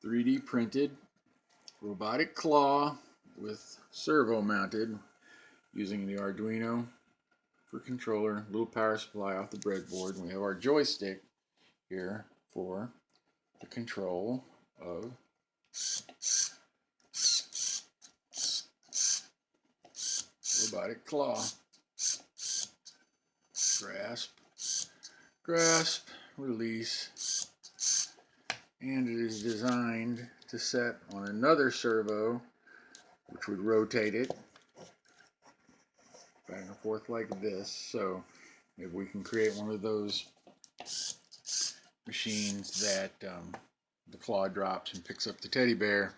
3D printed robotic claw with servo mounted using the Arduino for controller, little power supply off the breadboard, and we have our joystick here for the control of robotic claw. Grasp, release, and it is designed to set on another servo which would rotate it back and forth like this. So maybe we can create one of those machines that the claw drops and picks up the teddy bear.